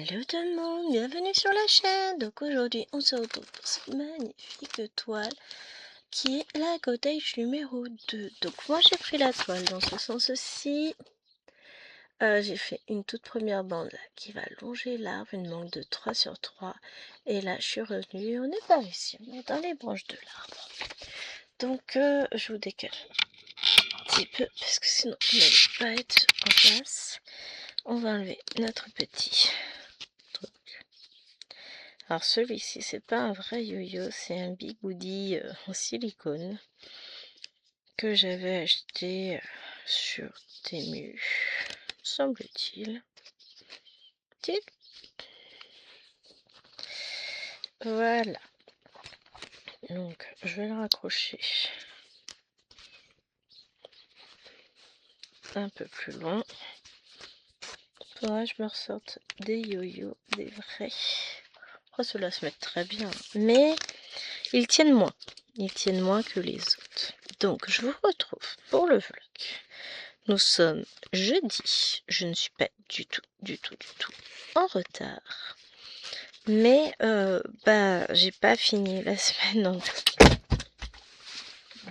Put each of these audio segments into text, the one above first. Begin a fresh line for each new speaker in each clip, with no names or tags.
Hello tout le monde, bienvenue sur la chaîne. Donc aujourd'hui on se retrouve pour cette magnifique toile qui est la cottage numéro 2. Donc moi j'ai pris la toile dans ce sens-ci. J'ai fait une toute première bande là, qui va longer l'arbre, une bande de 3 sur 3. Et là je suis revenue, on est par ici, on est dans les branches de l'arbre. Donc je vous décale un petit peu parce que sinon on n'allait pas être en place. On va enlever notre petit truc. Alors celui-ci, c'est pas un vrai yo-yo, c'est un bigoudi en silicone que j'avais acheté sur Temu, semble-t-il. Voilà. Donc je vais le raccrocher un peu plus loin. Faudra que je me ressorte des yo-yo, des vrais. Oh, ceux-là se mettent très bien, mais ils tiennent moins. Ils tiennent moins que les autres. Donc je vous retrouve pour le vlog. Nous sommes jeudi. Je ne suis pas du tout en retard. Mais j'ai pas fini la semaine dans de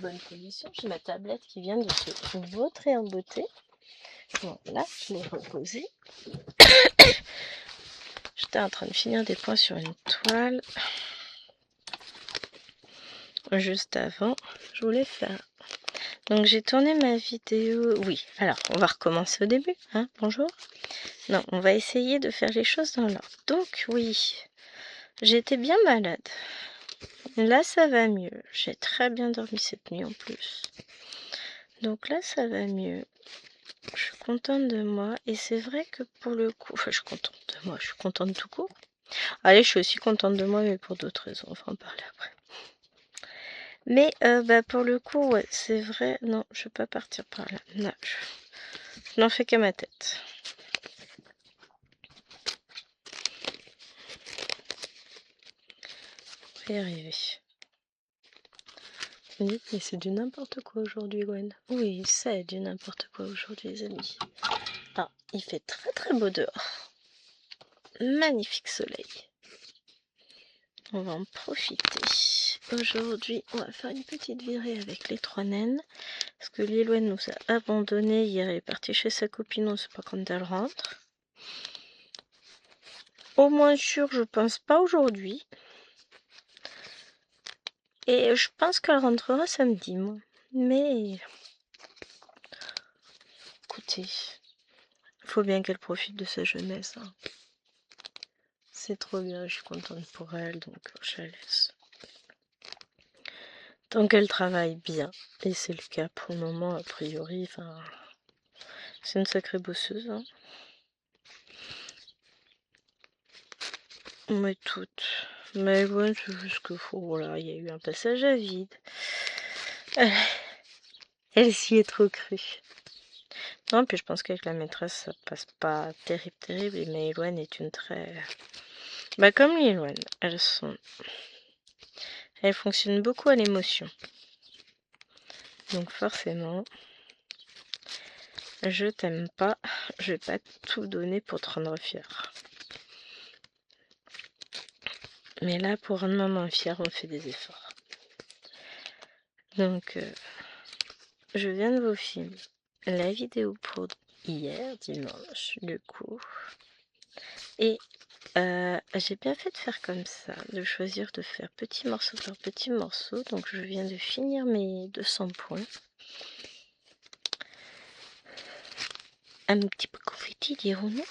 bonnes conditions. J'ai ma tablette qui vient de se vautrer en beauté. Voilà, je l'ai reposée. J'étais en train de finir des points sur une toile. Juste avant, je voulais faire. Donc j'ai tourné ma vidéo. Oui, alors on va recommencer au début. Hein, bonjour. Non, on va essayer de faire les choses dans l'ordre. Donc oui, j'étais bien malade. Là, ça va mieux. J'ai très bien dormi cette nuit en plus. Donc là, ça va mieux. Je suis contente de moi. Et c'est vrai que pour le coup... Enfin, je suis contente de moi. Je suis contente tout court. Allez, je suis aussi contente de moi, mais pour d'autres raisons. On va en parler après. Mais pour le coup, ouais, c'est vrai. Non, je ne vais pas partir par là. Non, je n'en fais qu'à ma tête. On va y arriver. Vous me dites, mais c'est du n'importe quoi aujourd'hui, Gwen. Oui, c'est du n'importe quoi aujourd'hui, les amis. Ah, il fait très beau dehors. Magnifique soleil. On va en profiter. Aujourd'hui, on va faire une petite virée avec les 3 naines. Parce que Lilwen nous a abandonnés. Hier, elle est partie chez sa copine. On ne sait pas quand elle rentre. Au moins sûr, je pense pas aujourd'hui. Et je pense qu'elle rentrera samedi, moi. Mais... écoutez, il faut bien qu'elle profite de sa jeunesse. Hein. C'est trop bien, je suis contente pour elle, donc je la laisse. Tant qu'elle travaille bien, et c'est le cas pour le moment, a priori, enfin, c'est une sacrée bosseuse. Hein. Mais toutes. Mais ouais, c'est juste que faut, voilà, il y a eu un passage à vide. Elle s'y est trop crue. Non, puis je pense qu'avec la maîtresse, ça passe pas terrible, et Maëloine est une très... comme Lilwen, elles fonctionnent beaucoup à l'émotion. Donc forcément, je t'aime pas, je vais pas tout donner pour te rendre fière. Mais là, pour rendre maman fière, on fait des efforts. Donc, je viens de vous filmer la vidéo pour hier, dimanche, du coup. Et j'ai bien fait de faire comme ça, de choisir de faire petit morceau par petit morceau. Donc, je viens de finir mes 200 points. Un petit peu confetti, dirons-nous.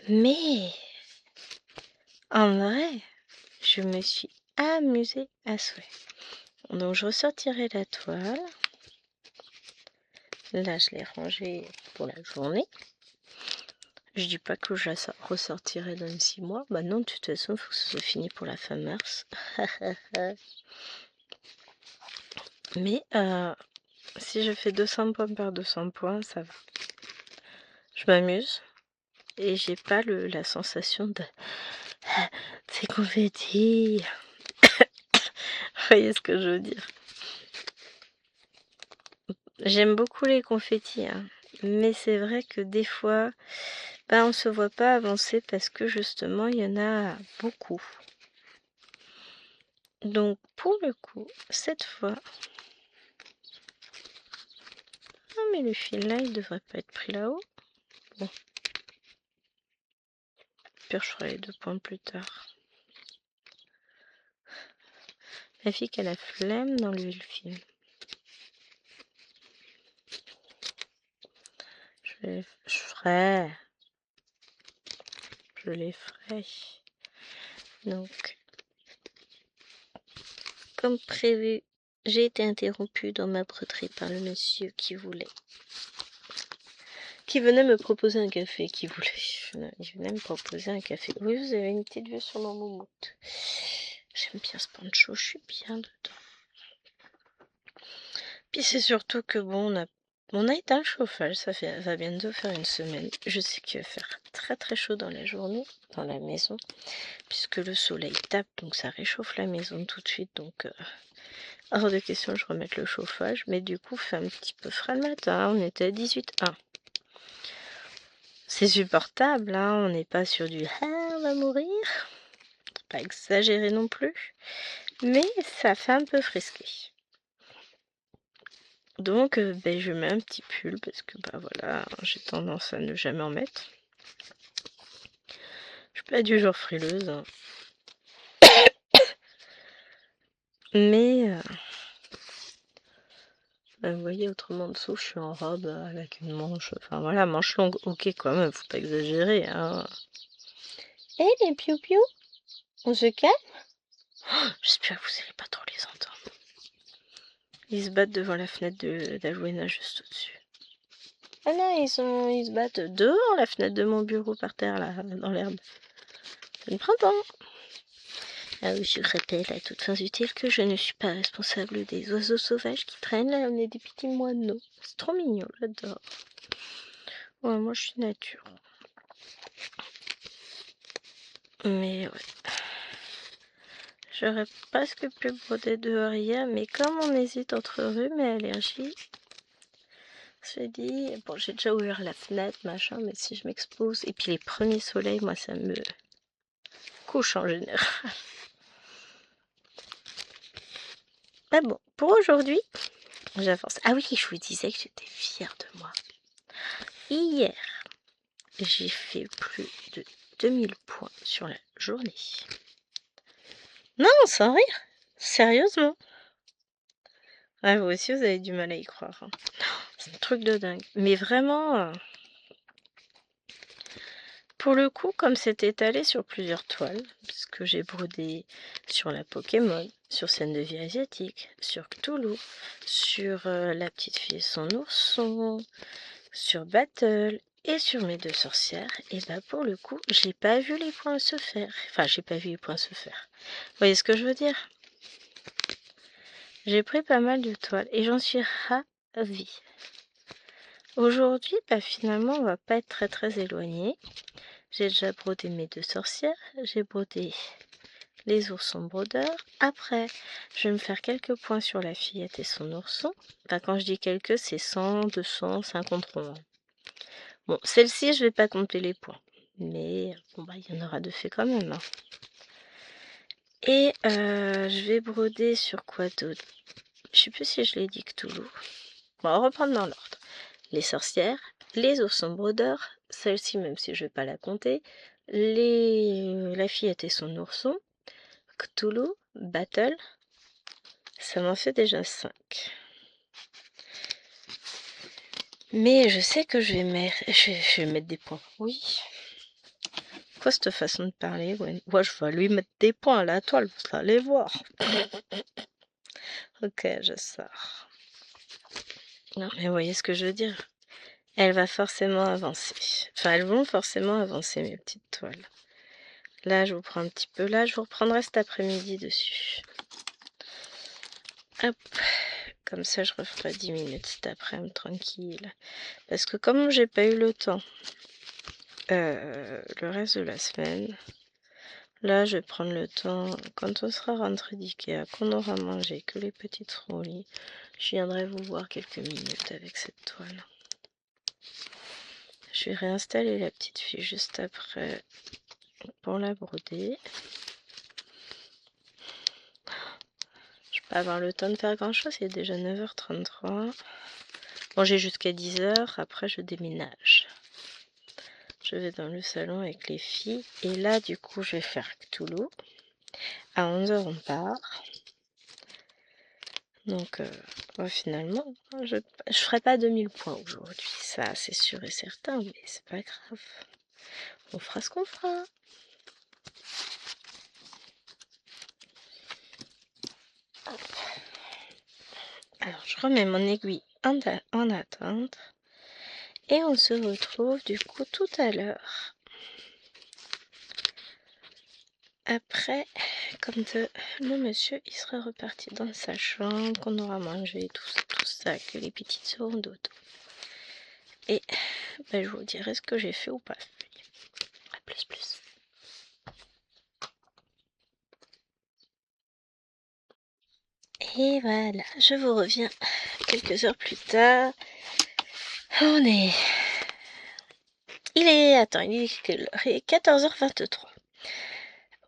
Mais, en vrai, je me suis amusée à souhait. Donc, je ressortirai la toile. Là, je l'ai rangée pour la journée. Je dis pas que je la ressortirai dans 6 mois. Bah non, de toute façon, il faut que ce soit fini pour la fin mars. Mais si je fais 200 points par 200 points, ça va. Je m'amuse. Et j'ai pas la sensation de... c'est confetti. Vous voyez ce que je veux dire. J'aime beaucoup les confettis. Hein. Mais c'est vrai que des fois... on se voit pas avancer parce que justement il y en a beaucoup. Donc pour le coup, cette fois... Ah mais le fil là, il devrait pas être pris là-haut. Bon. Pire, je ferai les 2 points plus tard. La fille qui a la flemme d'enlever le fil. Je les ferai. Donc, comme prévu, j'ai été interrompue dans ma broderie par le monsieur qui venait me proposer un café, il venait me proposer un café. Oui, vous avez une petite vue sur mon moumoute. J'aime bien ce poncho, je suis bien dedans. Puis c'est surtout que bon, on a éteint le chauffage, ça va bientôt faire une semaine. Je sais qu'il va faire très très chaud dans la journée, dans la maison, puisque le soleil tape, donc ça réchauffe la maison tout de suite, donc hors de question je remette le chauffage, mais du coup fait un petit peu frais le matin, on était à 18,1. C'est supportable, hein, on n'est pas sur du « ah, on va mourir », pas exagéré non plus, mais ça fait un peu frisqué. Donc je mets un petit pull parce que voilà, j'ai tendance à ne jamais en mettre. Je suis pas du genre frileuse, hein. Mais vous voyez, autrement dessous, je suis en robe avec une manche, enfin voilà, manche longue, ok quand même, faut pas exagérer, hein. Eh les piou-piou, on se calme? J'espère que vous n'allez pas trop les entendre. Ils se battent devant la fenêtre d'Alwena juste au-dessus. Ah non, ils se battent dehors la fenêtre de mon bureau par terre, là, dans l'herbe. C'est le printemps. Ah oui, je rappelle à toutes fins utiles que je ne suis pas responsable des oiseaux sauvages qui traînent là, on est des petits moineaux. C'est trop mignon, j'adore. Ouais, moi je suis nature. Mais ouais. J'aurais presque pu broder dehors hier, mais comme on hésite entre rhume et allergie, je me suis dit, bon, j'ai déjà ouvert la fenêtre, machin, mais si je m'expose, et puis les premiers soleils, moi, ça me couche en général. Ah bon, pour aujourd'hui, j'avance. Ah oui, je vous disais que j'étais fière de moi. Hier, j'ai fait plus de 2000 points sur la journée. Non, sans rire, sérieusement. Ouais, vous aussi, vous avez du mal à y croire, hein. C'est un truc de dingue. Mais vraiment, pour le coup, comme c'est étalé sur plusieurs toiles, puisque j'ai brodé sur la Pokémon, sur Scène de vie asiatique, sur Cthulhu, sur La petite fille et son ourson, sur Battle et sur mes 2 sorcières, et bah pour le coup, j'ai pas vu les points se faire. Enfin, j'ai pas vu les points se faire. Vous voyez ce que je veux dire? J'ai pris pas mal de toiles et j'en suis ravie. Aujourd'hui, bah finalement, on va pas être très très éloigné. J'ai déjà brodé mes 2 sorcières, j'ai brodé les oursons brodeurs. Après, je vais me faire quelques points sur la fillette et son ourson. Enfin, quand je dis quelques, c'est 100, 200, 50 ronds. Bon, celle-ci, je vais pas compter les points. Mais bon, bah, il y en aura de fait quand même, hein. Et je vais broder sur quoi d'autre? Je sais plus si je l'ai dit Cthulhu. Bon, on va reprendre dans l'ordre. Les sorcières, les oursons brodeurs, celle-ci même si je vais pas la compter, la fillette et son ourson, Cthulhu, Battle, ça m'en fait déjà 5. Mais je sais que je vais mettre des points. Oui. Quoi cette façon de parler, Gwen? Moi je vais lui mettre des points à la toile, vous allez voir. Ok, je sors. Non mais vous voyez ce que je veux dire? Elle va forcément avancer. Enfin, elles vont forcément avancer, mes petites toiles. Là, je vous prends un petit peu là. Je vous reprendrai cet après-midi dessus. Hop. Comme ça, je referai 10 minutes cet après-midi, tranquille. Parce que comme j'ai pas eu le temps le reste de la semaine, là, je vais prendre le temps, quand on sera rentré d'Ikea, qu'on aura mangé, que les petites seront au lit, je viendrai vous voir quelques minutes avec cette toile. Je je vais réinstaller la petite fille juste après pour la broder. Je vais pas avoir le temps de faire grand chose, il est déjà 9h33. Bon, j'ai jusqu'à 10h, après je déménage. Je vais dans le salon avec les filles. Et là, du coup, je vais faire Cthulhu. À 11h, on part. Donc, finalement, je ferai pas 2000 points aujourd'hui. Ça, c'est sûr et certain, mais c'est pas grave. On fera ce qu'on fera. Hop. Alors, je remets mon aiguille en attente. Et on se retrouve, du coup, tout à l'heure. Après, quand le monsieur il sera reparti dans sa chambre, qu'on aura mangé, tout ça, que les petites seront dodo. Et je vous dirai ce que j'ai fait ou pas fait. À plus. Et voilà, je vous reviens quelques heures plus tard. Il est 14h23.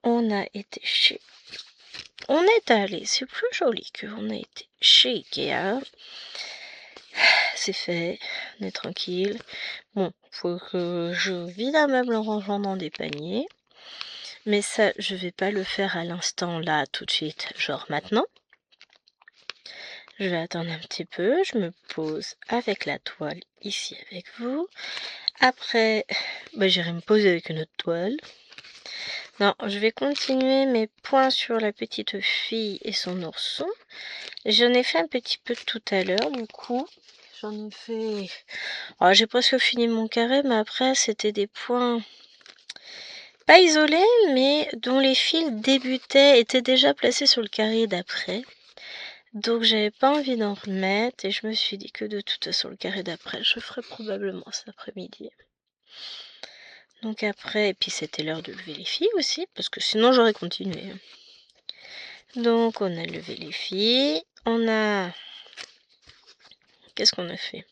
On est allé, c'est plus joli qu'on a été chez Ikea. C'est fait, on est tranquille. Bon, faut que je vide un meuble en rangeant dans des paniers. Mais ça, je vais pas le faire à l'instant là, tout de suite, genre maintenant. Je vais attendre un petit peu, je me pose avec la toile ici avec vous. Après, j'irai me poser avec une autre toile. Non, je vais continuer mes points sur la petite fille et son ourson. J'en ai fait un petit peu tout à l'heure, du coup. J'en ai fait... Oh, j'ai presque fini mon carré, mais après, c'était des points pas isolés, mais dont les fils étaient déjà placés sur le carré d'après. Donc, j'avais pas envie d'en remettre, et je me suis dit que de toute façon, le carré d'après, je ferai probablement cet après-midi. Donc après, et puis c'était l'heure de lever les filles aussi, parce que sinon j'aurais continué. Donc on a levé les filles, Qu'est-ce qu'on a fait?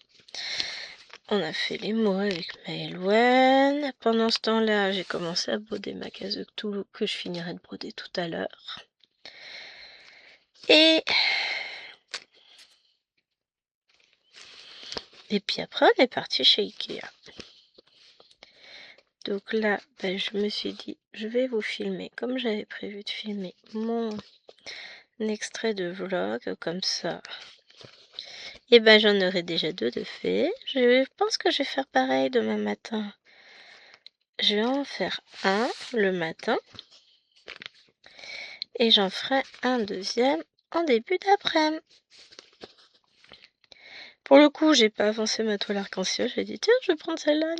On a fait les mots avec Maëlwen. Pendant ce temps-là, j'ai commencé à broder ma case de Cthulhu que je finirai de broder tout à l'heure. Et puis après, on est parti chez Ikea. Donc là, je me suis dit, je vais vous filmer, comme j'avais prévu de filmer mon extrait de vlog, comme ça. Et j'en aurai déjà 2 de fait. Je pense que je vais faire pareil demain matin. Je vais en faire un le matin. Et j'en ferai un deuxième en début d'après-midi. Pour le coup, j'ai pas avancé ma toile arc-en-ciel. J'ai dit, tiens, je vais prendre celle-là.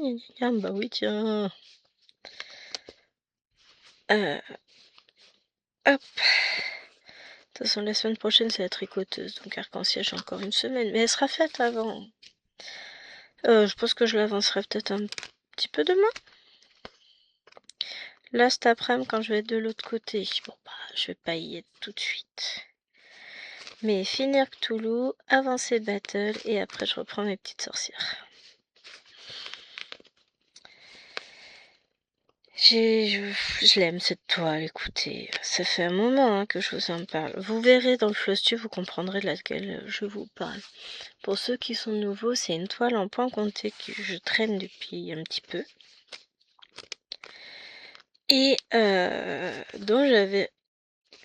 Bah oui, tiens. Hop. De toute façon, la semaine prochaine, c'est la tricoteuse. Donc arc-en-ciel, j'ai encore une semaine. Mais elle sera faite avant. Je pense que je l'avancerai peut-être un petit peu demain. Là, cet après-midi, quand je vais être de l'autre côté, je vais pas y être tout de suite. Mais finir Cthulhu, avancer Battle, et après je reprends mes petites sorcières. Je l'aime cette toile, écoutez, ça fait un moment que je vous en parle. Vous verrez dans le flosstube, vous comprendrez de laquelle je vous parle. Pour ceux qui sont nouveaux, c'est une toile en point compté que je traîne depuis un petit peu. Et dont j'avais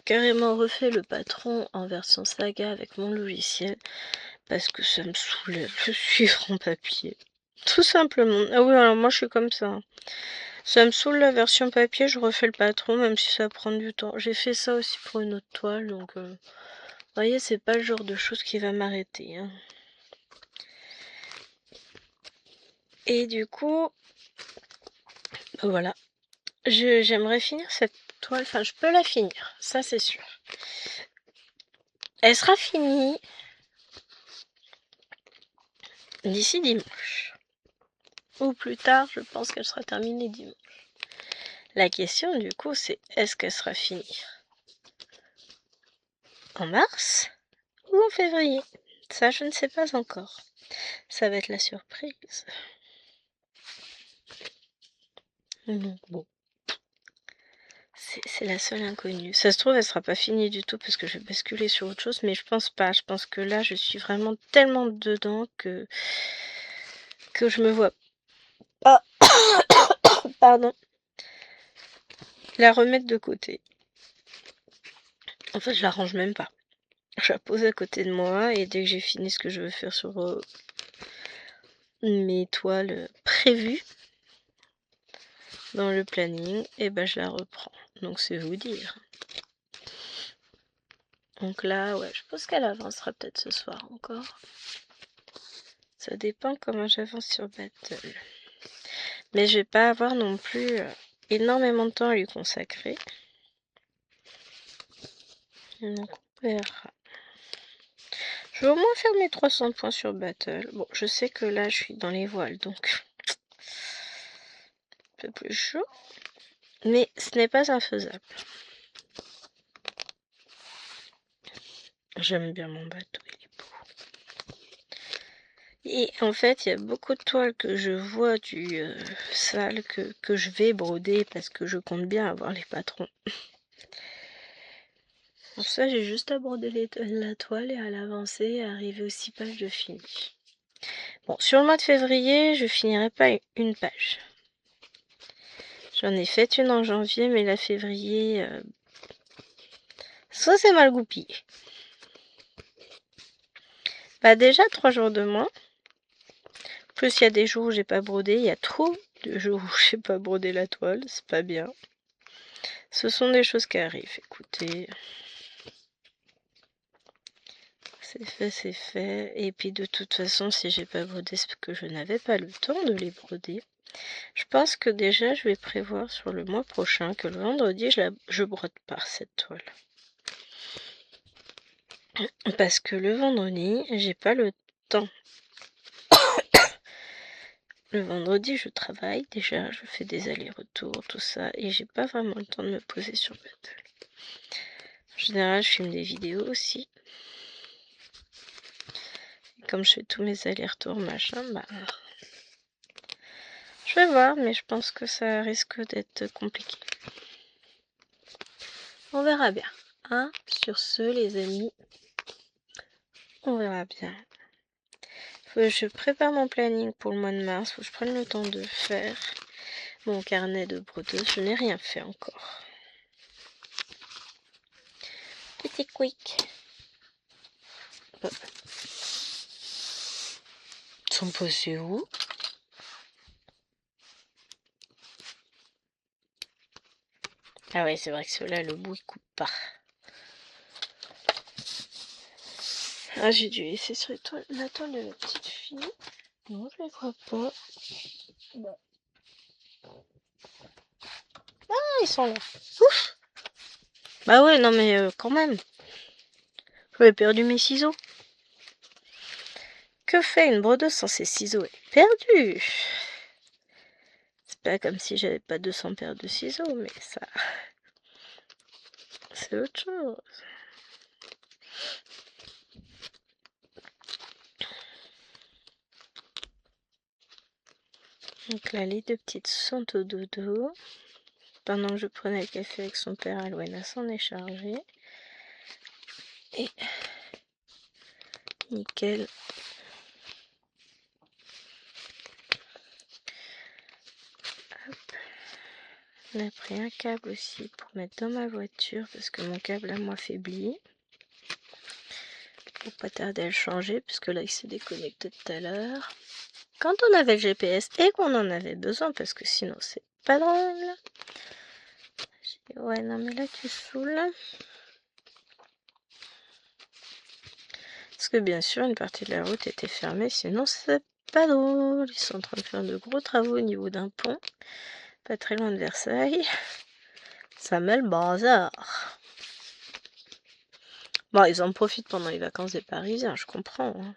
carrément refait le patron en version saga avec mon logiciel. Parce que ça me soulève de suivre en papier. Tout simplement. Ah oui, alors moi je suis comme ça. Ça me saoule la version papier, je refais le patron, même si ça prend du temps. J'ai fait ça aussi pour une autre toile, donc vous voyez, c'est pas le genre de chose qui va m'arrêter. Hein. Et du coup, voilà. J'aimerais finir cette toile, enfin je peux la finir, ça c'est sûr. Elle sera finie d'ici dimanche. Ou plus tard, je pense qu'elle sera terminée dimanche. La question du coup, c'est est-ce qu'elle sera finie en mars ou en février? Ça, je ne sais pas encore. Ça va être la surprise. Donc bon, c'est la seule inconnue. Ça se trouve, elle sera pas finie du tout parce que je vais basculer sur autre chose, mais je pense pas. Je pense que là, je suis vraiment tellement dedans que je me vois pas, pardon, la remettre de côté. En fait, je la range même pas. Je la pose à côté de moi et dès que j'ai fini ce que je veux faire sur mes toiles prévues dans le planning, et ben je la reprends. Donc c'est vous dire. Donc là, ouais, je pense qu'elle avancera peut-être ce soir encore. Ça dépend comment j'avance sur Battle. Mais je vais pas avoir non plus énormément de temps à lui consacrer. Donc on verra. Je vais au moins faire mes 300 points sur Battle. Bon, je sais que là, je suis dans les voiles, donc un peu plus chaud. Mais ce n'est pas infaisable. J'aime bien mon bateau, il est beau. Et en fait, il y a beaucoup de toiles que je vois du sale que je vais broder parce que je compte bien avoir les patrons. Pour ça, j'ai juste à broder la toile et à l'avancer et arriver aux 6 pages de fini. Bon, sur le mois de février, je finirai pas une page. J'en ai fait une en janvier, mais la février, ça c'est mal goupillé. Bah déjà 3 jours de moins. Plus il y a des jours où j'ai pas brodé, il y a trop de jours où j'ai pas brodé la toile, c'est pas bien. Ce sont des choses qui arrivent, écoutez. C'est fait, c'est fait. Et puis de toute façon, si j'ai pas brodé, c'est que je n'avais pas le temps de les broder. Je pense que déjà, je vais prévoir sur le mois prochain que le vendredi, je brode pas cette toile. Parce que le vendredi, j'ai pas le temps. Le vendredi, je travaille déjà, je fais des allers-retours, tout ça, et j'ai pas vraiment le temps de me poser sur Battle. En général, je filme des vidéos aussi. Et comme je fais tous mes allers-retours, machin, bah... Je vais voir, mais je pense que ça risque d'être compliqué. On verra bien. Hein? Sur ce, les amis, on verra bien. Faut que je prépare mon planning pour le mois de mars. Faut que je prenne le temps de faire mon carnet de brodeuse. Je n'ai rien fait encore. Petit quick. Ils sont posés où? Ah ouais, c'est vrai que ceux-là, le bout, il coupe pas. Ah, j'ai dû laisser sur la toile de la petite fille. Non, je les vois pas. Bon. Ah, ils sont là. Ouf! Bah ouais, non mais quand même. J'avais perdu mes ciseaux. Que fait une brodeuse sans ses ciseaux? Elle est perdue. C'est pas comme si j'avais pas 200 paires de ciseaux, mais ça... c'est autre chose. Donc là, les deux petites sont au dodo. Pendant que je prenais le café avec son père, Alwena s'en est chargée. Et nickel. Hop. On a pris un câble aussi pour mettre dans ma voiture parce que mon câble à moi faiblit. Faut pas tarder à le changer puisque là il s'est déconnecté tout à l'heure. Quand on avait le GPS et qu'on en avait besoin parce que sinon c'est pas drôle. Ouais, non mais là tu saoules. Parce que bien sûr une partie de la route était fermée, sinon c'est pas drôle. Ils sont en train de faire de gros travaux au niveau d'un pont, pas très loin de Versailles. Ça met le bazar. Bon, ils en profitent pendant les vacances des Parisiens, je comprends. Hein.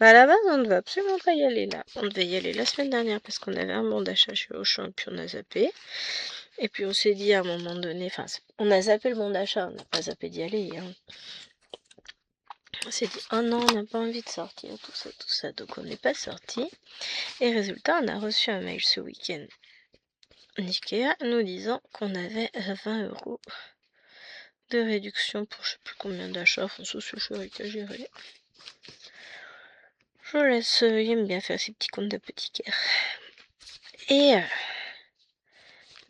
Bah à la base, on ne devait absolument pas y aller là. On devait y aller la semaine dernière parce qu'on avait un bon d'achat chez Auchan et puis on a zappé. Et puis on s'est dit à un moment donné, enfin, on a zappé le bon d'achat, on n'a pas zappé d'y aller. Hein. On s'est dit, oh non, on n'a pas envie de sortir, tout ça, donc on n'est pas sorti. Et résultat, on a reçu un mail ce week-end Ikea nous disant qu'on avait 20 € de réduction pour je sais plus combien d'achats. Enfin, ça c'est chouette à gérer. Je laisse, il aime bien faire ses petits comptes d'apothicaire. Et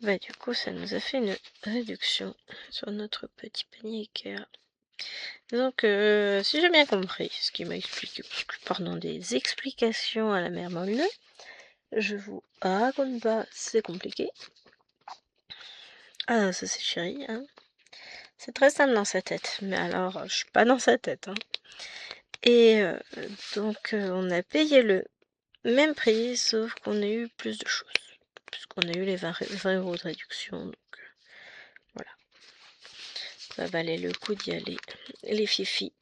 bah du coup ça nous a fait une réduction sur notre petit panier Ikea. Donc si j'ai bien compris ce qu'il m'a expliqué, parce que pendant des explications à la mère Molyneux, je vous raconte pas, c'est compliqué. Ah ça c'est chéri, hein. C'est très simple dans sa tête, mais alors je suis pas dans sa tête, hein. Et donc on a payé le même prix, sauf qu'on a eu plus de choses, puisqu'on a eu les 20 € de réduction, donc voilà. Ça valait le coup d'y aller. Les fifis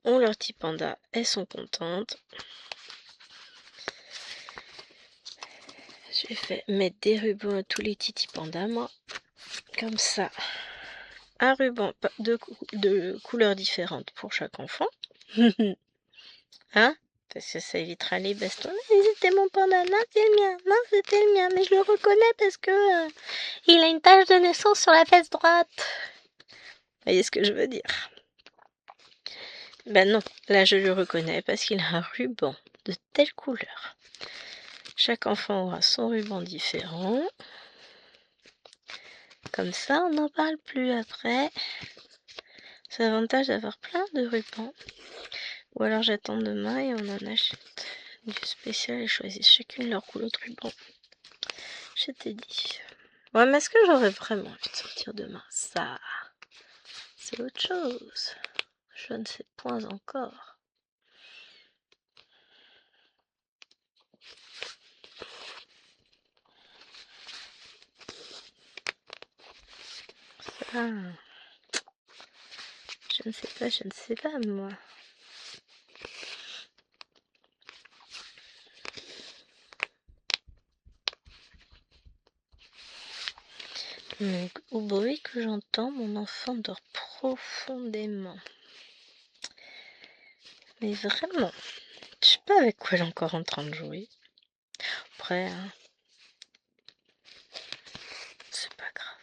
ont leur petit panda, elles sont contentes. J'ai fait mettre des rubans à tous les titis pandas, moi. Comme ça. Un ruban de couleurs différentes pour chaque enfant. Hein? Parce que ça évitera les bastons. C'était mon panda, non c'est le mien, non c'était le mien, mais je le reconnais parce que il a une tache de naissance sur la fesse droite. Vous voyez ce que je veux dire? Ben non, là je le reconnais parce qu'il a un ruban de telle couleur. Chaque enfant aura son ruban différent. Comme ça, on n'en parle plus après. C'est l'avantage d'avoir plein de rubans. Ou alors j'attends demain et on en achète du spécial et choisissent chacune leur couleur de ruban. Je t'ai dit. Ouais, mais est-ce que j'aurais vraiment envie de sortir demain? Ça, c'est autre chose. Je ne sais point encore. Ça, je ne sais pas, moi. Donc, au bruit que j'entends, mon enfant dort profondément. Mais vraiment, je sais pas avec quoi elle est encore en train de jouer. Après, hein, c'est pas grave.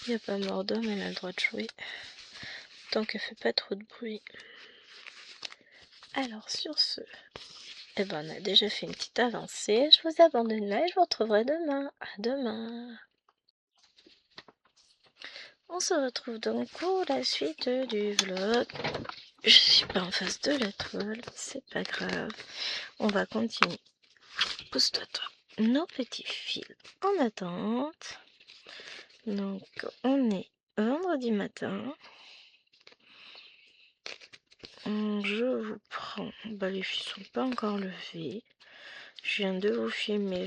Il n'y a pas mort d'homme, elle a le droit de jouer. Tant qu'elle fait pas trop de bruit. Alors, sur ce, eh ben, on a déjà fait une petite avancée. Je vous abandonne là et je vous retrouverai demain. À demain. On se retrouve donc pour la suite du vlog. Je suis pas en face de la toile, c'est pas grave. On va continuer. Pousse-toi, toi. Nos petits fils en attente. Donc, on est vendredi matin. Je vous prends. Bah, les filles sont pas encore levées. Je viens de vous filmer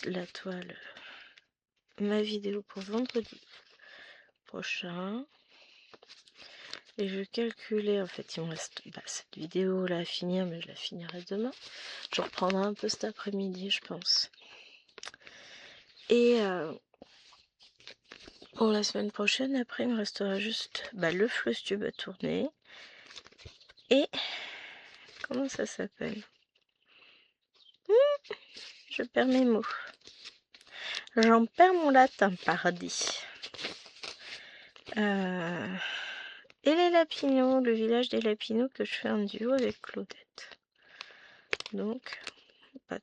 la toile, ma vidéo pour vendredi prochain. Et je calculais, en fait, il me reste cette vidéo là à finir, mais je la finirai demain. Je reprendrai un peu cet après-midi, je pense. Et pour la semaine prochaine, après, il me restera juste le floss tube à tourner. Et comment ça s'appelle? Je perds mes mots. J'en perds mon latin, pardi. Et les Lapinots, le village des Lapinots que je fais en duo avec Claudette. Donc,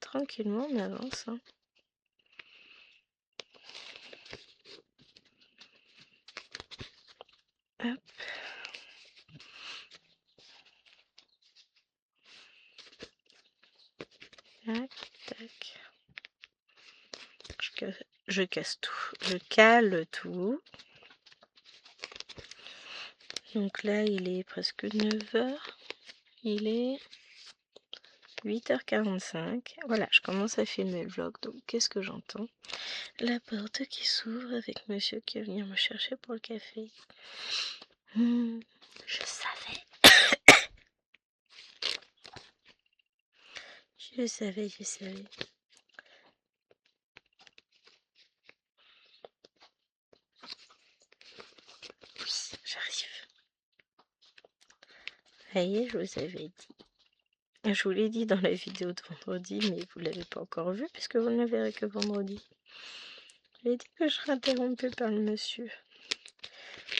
tranquillement, on avance. Hein. Hop. Tac, tac. Je casse tout. Je cale tout. Donc là, il est presque 9h. Il est 8h45. Voilà, je commence à filmer le vlog. Donc, qu'est-ce que j'entends? La porte qui s'ouvre avec monsieur qui va venir me chercher pour le café. Je savais. Je savais. Oui, j'arrive. Ça y est, je vous avais dit. Je vous l'ai dit dans la vidéo de vendredi, mais vous ne l'avez pas encore vu puisque vous ne le verrez que vendredi. J'avais dit que je serais interrompue par le monsieur.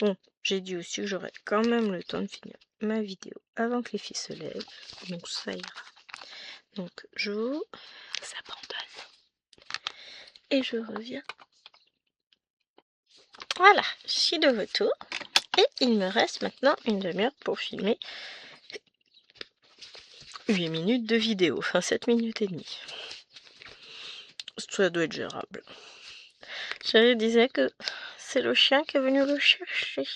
Bon, j'ai dit aussi que j'aurais quand même le temps de finir ma vidéo avant que les filles se lèvent. Donc ça ira. Donc je vous abandonne. Et je reviens. Voilà, je suis de retour. Et il me reste maintenant une demi-heure pour filmer 8 minutes de vidéo. Enfin 7 minutes et demie. Ça doit être gérable. Chérie disait que c'est le chien qui est venu le chercher.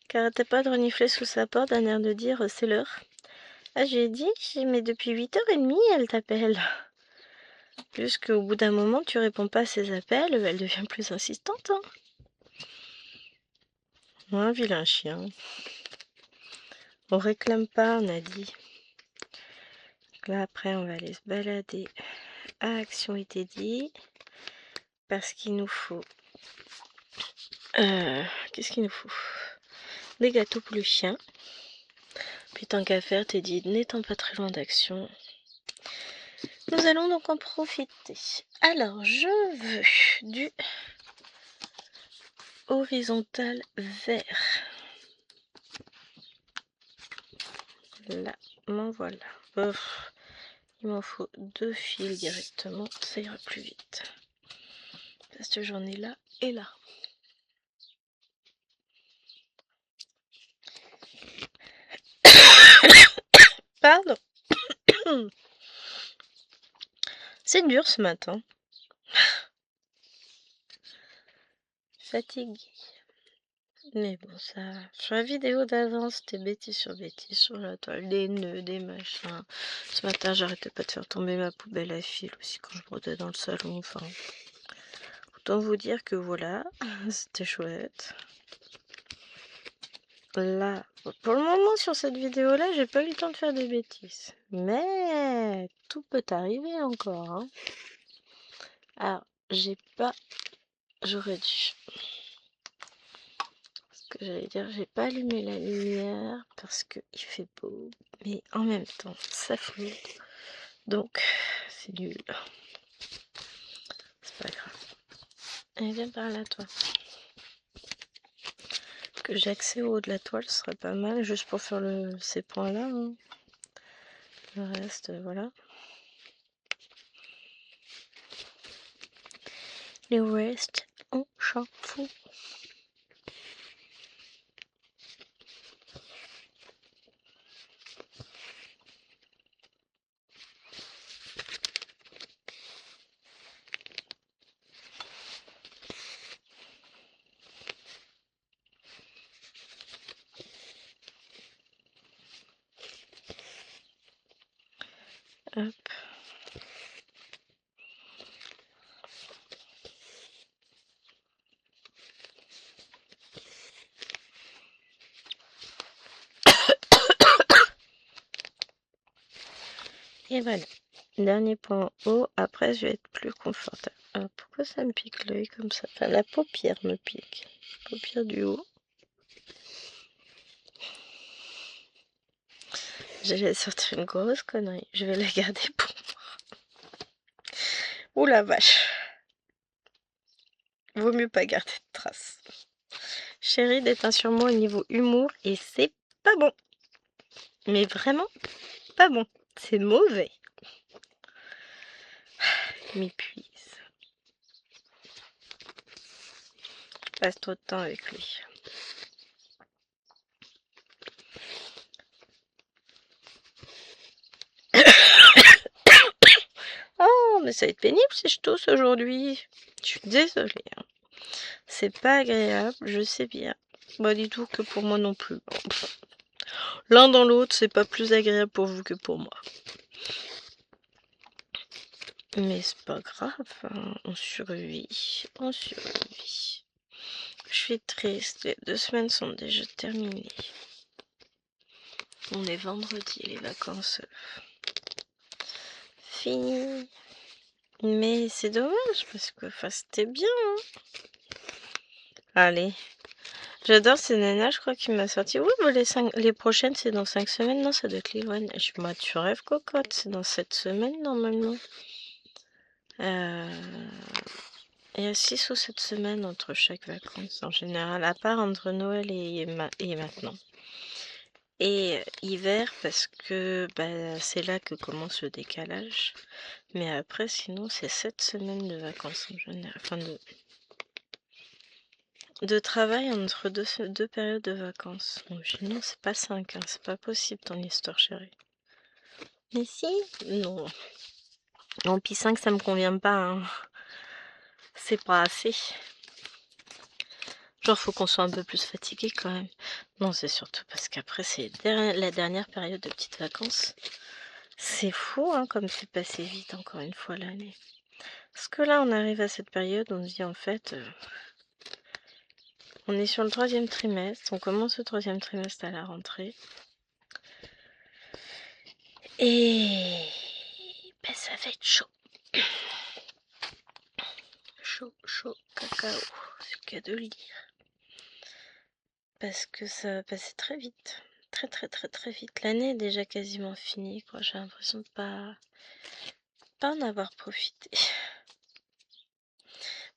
Car arrêtait pas de renifler sous sa porte d'un air de dire c'est l'heure. Ah, j'ai dit, mais depuis 8h30 elle t'appelle. Jusqu'au bout d'un moment tu réponds pas à ses appels, elle devient plus insistante. Hein. Un vilain chien. On réclame pas, on a dit. Là après on va aller se balader à Action était dit. Parce qu'il nous faut... Qu'est-ce qu'il nous faut? Des gâteaux pour le chien. Puis tant qu'à faire, t'es dit, n'étant pas très loin d'Action. Nous allons donc en profiter. Alors, je veux du horizontal vert. Là, m'en voilà. Il m'en faut 2 fils directement, ça ira plus vite. Parce que j'en ai là et là. Pardon. C'est dur ce matin. Fatiguée. Mais bon, ça... Sur la vidéo d'avant, c'était bêtise sur la toile. Des nœuds, des machins. Ce matin, j'arrêtais pas de faire tomber ma poubelle à fil aussi quand je brodais dans le salon. Enfin, autant vous dire que voilà, c'était chouette. Là, pour le moment, sur cette vidéo-là, j'ai pas eu le temps de faire des bêtises. Mais tout peut arriver encore. Hein. Alors, j'ai pas... J'aurais dû... Que j'allais dire, j'ai pas allumé la lumière parce que il fait beau, mais en même temps ça flotte, donc c'est nul. C'est pas grave. Allez, viens par là, toi. Que j'ai accès au haut de la toile, ce serait pas mal, juste pour faire ces points-là. Hein. Le reste, voilà. Le reste, on s'en fout. Hop. Et voilà. Dernier point haut, après je vais être plus confortable. Alors pourquoi ça me pique l'œil comme ça? Enfin, la paupière me pique. Paupière du haut. J'allais sortir une grosse connerie. Je vais la garder pour moi. Ouh la vache. Vaut mieux pas garder de traces. Chérie déteint sur moi au niveau humour et c'est pas bon. Mais vraiment pas bon. C'est mauvais. Il m'épuise. Je passe trop de temps avec lui. Oh, mais ça va être pénible si je tousse aujourd'hui. Je suis désolée. Hein. C'est pas agréable, je sais bien. Bah, dis tout que pour moi non plus. L'un dans l'autre, c'est pas plus agréable pour vous que pour moi. Mais c'est pas grave, hein. On survit. On survit. Je suis triste, les 2 semaines sont déjà terminées. On est vendredi, les vacances finies. Mais c'est dommage parce que c'était bien. Hein. Allez. J'adore ces nanas, je crois qu'il m'a sorti. Oui, bah les prochaines, c'est dans 5 semaines. Non, ça doit être Livrane. Je suis moi, tu rêves, cocotte. C'est dans 7 semaines, normalement. Et Il y a 6 ou 7 semaines entre chaque vacances en général, à part entre Noël et maintenant. Et hiver parce que c'est là que commence le décalage. Mais après, sinon, c'est 7 semaines de vacances en général. Enfin, de travail entre deux périodes de vacances. Donc, je dis non, c'est pas 5, hein, c'est pas possible ton histoire, chérie. Mais si, non. Non, puis 5, ça me convient pas, hein. C'est pas assez. Genre, faut qu'on soit un peu plus fatigué quand même. Non, c'est surtout parce qu'après, c'est la dernière période de petites vacances. C'est fou, hein, comme c'est passé vite, encore une fois, l'année. Parce que là, on arrive à cette période, on se dit en fait, on est sur le 3e trimestre, on commence le 3e trimestre à la rentrée. Et ça va être chaud. Chaud, cacao, c'est le cas de le dire. Parce que ça va passer très vite. Très vite. L'année est déjà quasiment finie, quoi. J'ai l'impression de pas en avoir profité.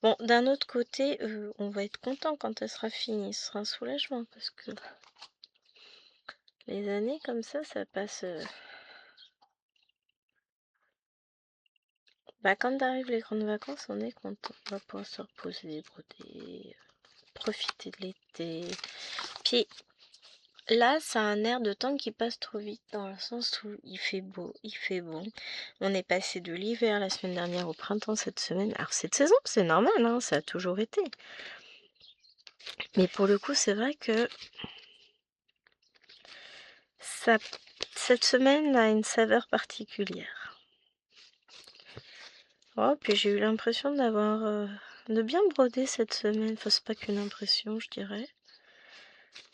Bon, d'un autre côté, on va être content quand elle sera finie. Ce sera un soulagement parce que les années comme ça passe. Quand arrivent les grandes vacances, on est content. On va pouvoir se reposer, broder, profiter de l'été. Puis là, ça a un air de temps qui passe trop vite, dans le sens où il fait beau, il fait bon. On est passé de l'hiver la semaine dernière au printemps cette semaine. Alors cette saison, c'est normal, hein, ça a toujours été. Mais pour le coup, c'est vrai que cette semaine a une saveur particulière. Oh, puis j'ai eu l'impression de bien broder cette semaine. Enfin, c'est pas qu'une impression, je dirais.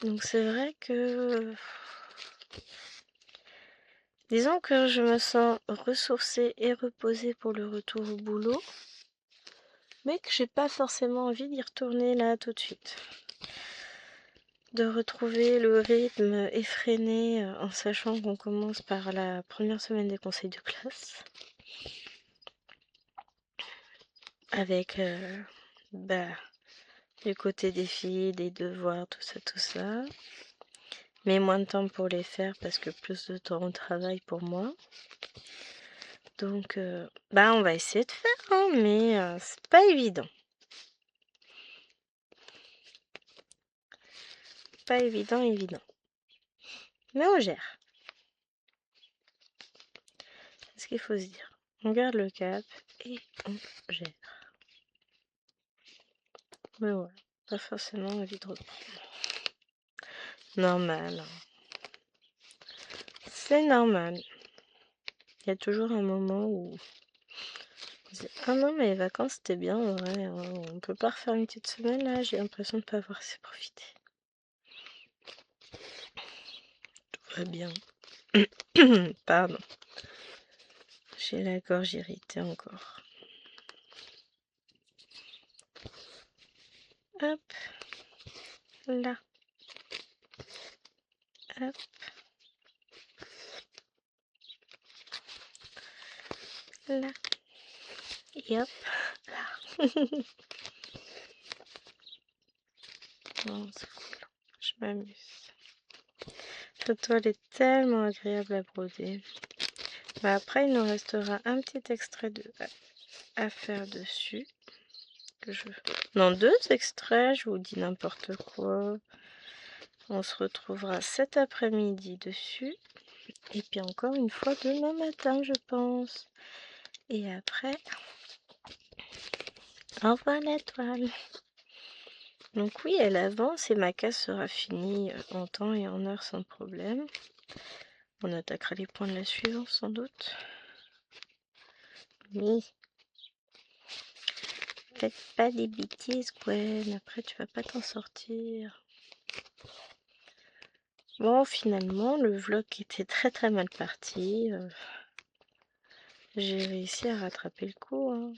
Donc c'est vrai que... Disons que je me sens ressourcée et reposée pour le retour au boulot, mais que j'ai pas forcément envie d'y retourner là tout de suite. De retrouver le rythme effréné en sachant qu'on commence par la première semaine des conseils de classe. Avec du côté des filles, des devoirs, tout ça. Mais moins de temps pour les faire parce que plus de temps au travail pour moi. Donc, on va essayer de faire, hein, mais c'est pas évident. Pas évident. Mais on gère. C'est ce qu'il faut se dire. On garde le cap et on gère. Mais voilà, pas forcément envie de reprendre. Normal. C'est normal. Il y a toujours un moment où on se dit, ah non, mais les vacances c'était bien, ouais, on peut pas refaire une petite semaine là, j'ai l'impression de pas avoir assez profité. Tout va bien. Pardon. J'ai la gorge irritée encore. Hop. Là. Hop. Là. Et hop. Là. Non, c'est cool. Je m'amuse. Cette toile est tellement agréable à broder. Après, il nous restera un petit extrait à faire dessus. Non, 2 extraits, je vous dis n'importe quoi. On se retrouvera cet après-midi dessus. Et puis encore une fois demain matin, je pense. Et après, au revoir la toile. Donc oui, elle avance et ma casse sera finie en temps et en heure sans problème. On attaquera les points de la suivante sans doute. Oui. Faites pas des bêtises, Gwen. Après, tu vas pas t'en sortir. Bon, finalement, le vlog était très mal parti. J'ai réussi à rattraper le coup, hein.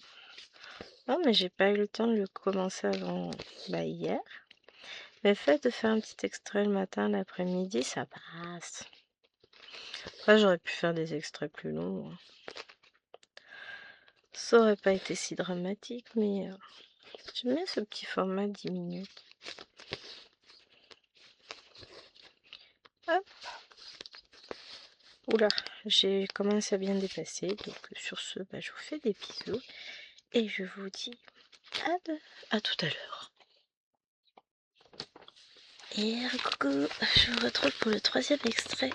Non, mais j'ai pas eu le temps de le commencer avant hier. Mais le fait de faire un petit extrait le matin, l'après-midi, ça passe. Après, j'aurais pu faire des extraits plus longs, hein. Ça aurait pas été si dramatique, mais J'aime bien ce petit format 10 minutes. Hop. Oula, j'ai commencé à bien dépasser. Donc sur ce, je vous fais des bisous. Et je vous dis à tout à l'heure. Et coucou, je vous retrouve pour le 3e extrait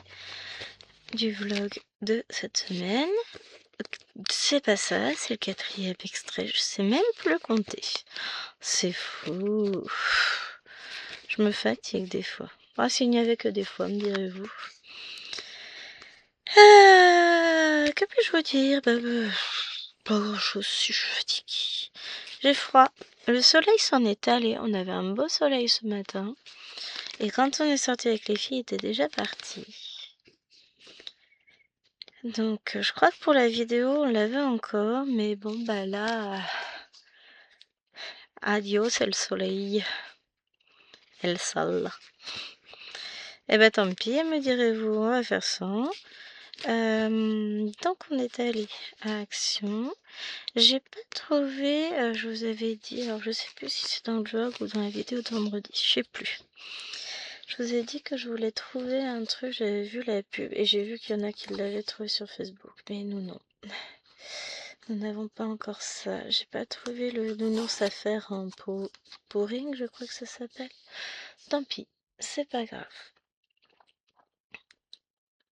du vlog de cette semaine. C'est pas ça, c'est le 4e extrait, je sais même plus le compter. C'est fou. Je me fatigue des fois. Ah, s'il n'y avait que des fois, me direz-vous. Que puis-je vous dire? Pas grand-chose, je suis fatiguée. J'ai froid. Le soleil s'en est allé, on avait un beau soleil ce matin. Et quand on est sorti avec les filles, il était déjà parti. Donc je crois que pour la vidéo, on l'avait encore. Mais bon, là... Adios, le soleil. El sol. Eh tant pis, me direz-vous, on va faire ça. Donc on est allé à Action. J'ai pas trouvé, je vous avais dit, alors je sais plus si c'est dans le vlog ou dans la vidéo de vendredi, je sais plus. Je vous ai dit que je voulais trouver un truc, j'avais vu la pub et j'ai vu qu'il y en a qui l'avaient trouvé sur Facebook, mais nous non. Nous n'avons pas encore ça. J'ai pas trouvé le nounours à faire en pouring, je crois que ça s'appelle. Tant pis, c'est pas grave.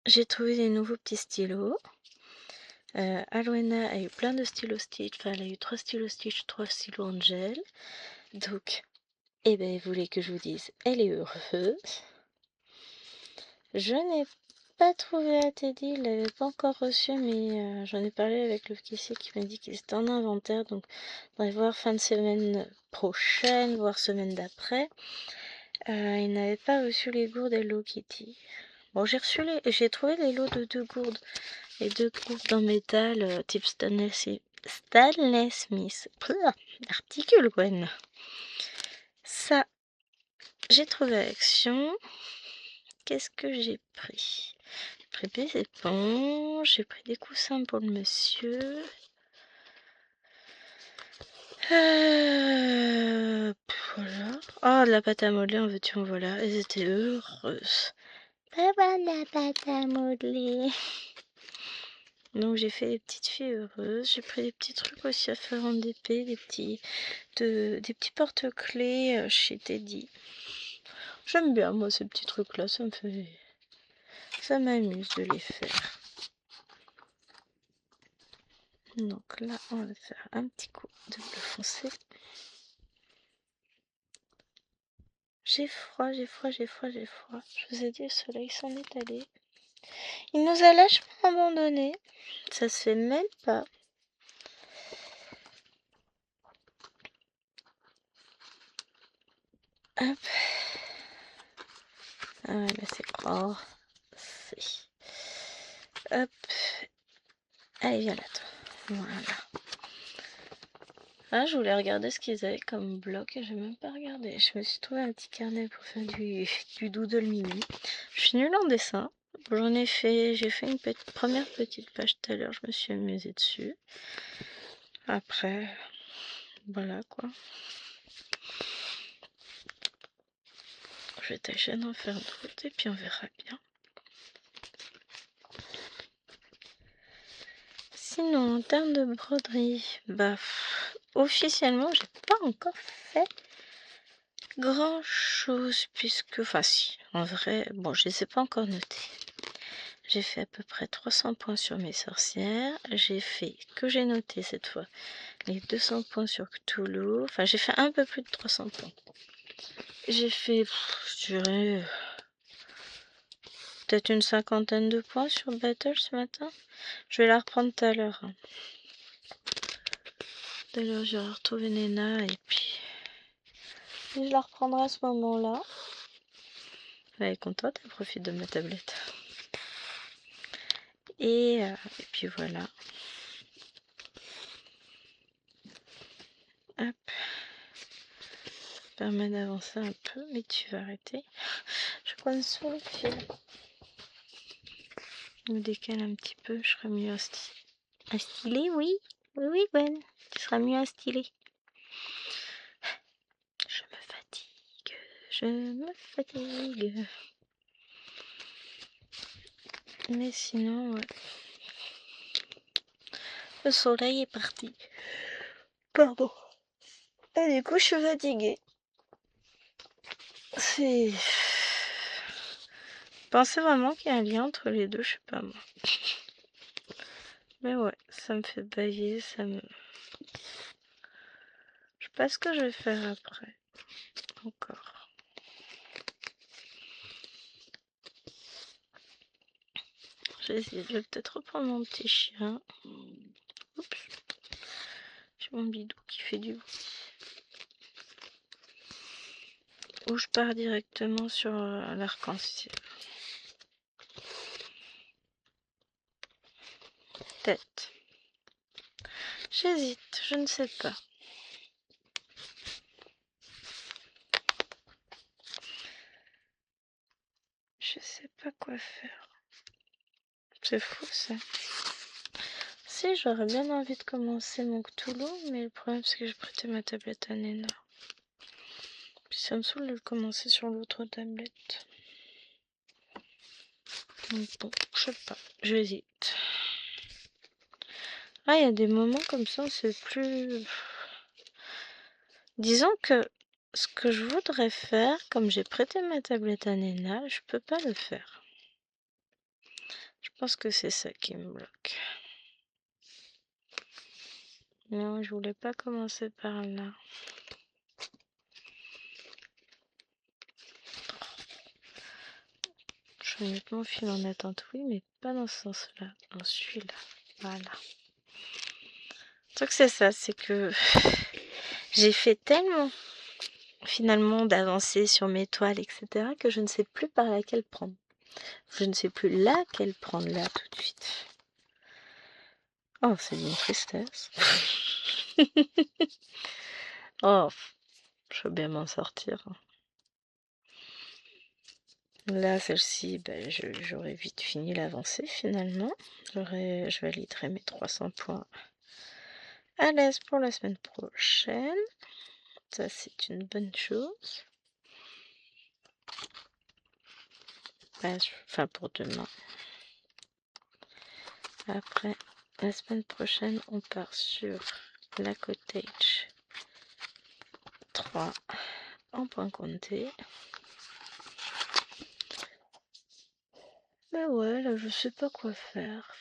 J'ai trouvé des nouveaux petits stylos. Alwena a eu plein de stylos Stitch, enfin elle a eu 3 stylos Stitch, 3 stylos en gel. Donc, vous voulez que je vous dise, elle est heureuse. Je n'ai pas trouvé à Teddy, il l'avait pas encore reçu, mais j'en ai parlé avec le caissier qui m'a dit qu'il était en inventaire, donc on va voir fin de semaine prochaine, voire semaine d'après. Il n'avait pas reçu les gourdes Hello Kitty. Bon, j'ai trouvé les lots de 2 gourdes. Les 2 gourdes en métal type Stanley Smith. Articule, Gwen. Ça, j'ai trouvé à Action. Qu'est-ce que j'ai pris? J'ai pris des éponges, j'ai pris des coussins pour le monsieur. Voilà. Oh, de la pâte à modeler, en veux-tu, en voilà. Elles étaient heureuses. Papa, la pâte à modeler. Donc j'ai fait des petites filles heureuses. J'ai pris des petits trucs aussi à faire en DP, des petits porte-clés chez Teddy. J'aime bien moi ces petits trucs là, ça m'amuse de les faire. Donc là on va faire un petit coup de bleu foncé. J'ai froid. Je vous ai dit, le soleil s'en est allé. Il nous a lâchement abandonnés. Ça se fait même pas. Hop. Ah ouais, là c'est croire. Hop. Allez, viens là, toi. Voilà. Ah, je voulais regarder ce qu'ils avaient comme bloc et j'ai même pas regardé. Je me suis trouvé un petit carnet pour faire du doodle mimi. Je suis nulle en dessin. J'ai fait une première petite page tout à l'heure, je me suis amusée dessus. Après, voilà quoi. Je vais tâcher d'en faire d'autres et puis on verra bien. Sinon, en termes de broderie, officiellement, j'ai pas encore fait grand chose puisque, enfin si, en vrai, bon, je les ai pas encore notés. J'ai fait à peu près 300 points sur mes sorcières. J'ai noté cette fois, les 200 points sur Cthulhu. Enfin, j'ai fait un peu plus de 300 points. J'ai fait, je dirais, peut-être une 50aine de points sur Battle ce matin. Je vais la reprendre tout à l'heure. Tout à l'heure, j'ai retrouvé Nena et puis je la reprendrai à ce moment-là. Elle est contente, elle profite de ma tablette. Et puis voilà. Hop. Ça permet d'avancer un peu, mais tu vas arrêter. Je prends sur le fil. Je me décale un petit peu, je serai mieux instillée, oui. Oui, Gwen. Tu seras mieux instillée. je me fatigue. Mais sinon, ouais. Le soleil est parti. Pardon. Et du coup, je suis fatiguée. C'est... Je pensais vraiment qu'il y a un lien entre les deux, je sais pas moi. Mais ouais, ça me fait bailler, ça me... Je sais pas ce que je vais faire après. Encore. Je vais peut-être reprendre mon petit chien. Oups. J'ai mon bidou qui fait du bruit. Ou je pars directement sur l'arc-en-ciel. Tête. J'hésite, je ne sais pas. Je sais pas quoi faire. C'est fou ça. Si, j'aurais bien envie de commencer mon Cthulhu, mais le problème c'est que j'ai prêté ma tablette à Nena. Puis ça me saoule de le commencer sur l'autre tablette. Donc bon, je sais pas, j'hésite. Ah, il y a des moments comme ça, c'est plus... Disons que ce que je voudrais faire, comme j'ai prêté ma tablette à Nena, je peux pas le faire. Je pense que c'est ça qui me bloque. Non, je voulais pas commencer par là. Je vais mettre mon fil en attente, oui, mais pas dans ce sens-là, dans celui-là. Voilà. Le truc c'est ça, c'est que j'ai fait tellement finalement d'avancées sur mes toiles, etc., que je ne sais plus par laquelle prendre. Je ne sais plus laquelle prendre là tout de suite. Oh, c'est une tristesse. Oh, je veux bien m'en sortir. Là, celle-ci, ben, j'aurais vite fini l'avancée finalement. Je validerai mes 300 points à l'aise pour la semaine prochaine. Ça, c'est une bonne chose. Enfin, pour demain. Après, la semaine prochaine, on part sur la cottage 3 en point compté. Mais ouais, là, je sais pas quoi faire.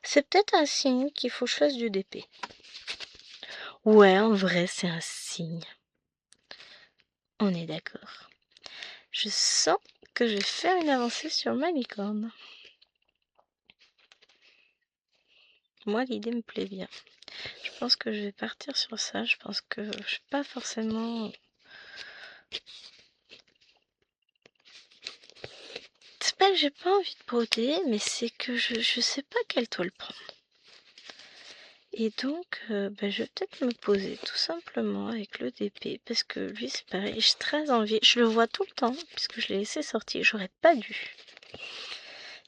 C'est peut-être un signe qu'il faut que je fasse du DP. Ouais, en vrai, c'est un signe. On est d'accord. Je sens que je vais faire une avancée sur ma licorne. Moi, l'idée me plaît bien. Je pense que je vais partir sur ça. Je pense que je suis pas forcément... C'est pas que j'ai pas envie de broder, mais c'est que je sais pas quelle toile prendre. Et donc, ben, je vais peut-être me poser tout simplement avec le DP, parce que lui, c'est pareil, j'ai très envie. Je le vois tout le temps, puisque je l'ai laissé sortir. J'aurais pas dû.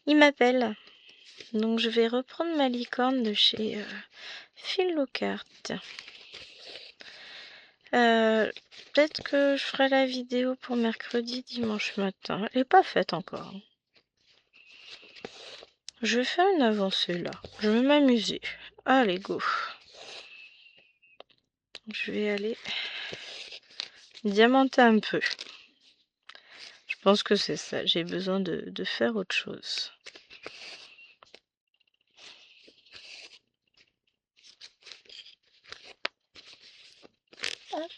Il m'appelle. Donc, je vais reprendre ma licorne de chez Phil Lockhart. Peut-être que je ferai la vidéo pour mercredi, dimanche matin. Elle n'est pas faite encore. Je vais faire une avancée là. Je vais m'amuser. Allez, go. Je vais aller diamanter un peu. Je pense que c'est ça. J'ai besoin de faire autre chose. Hop.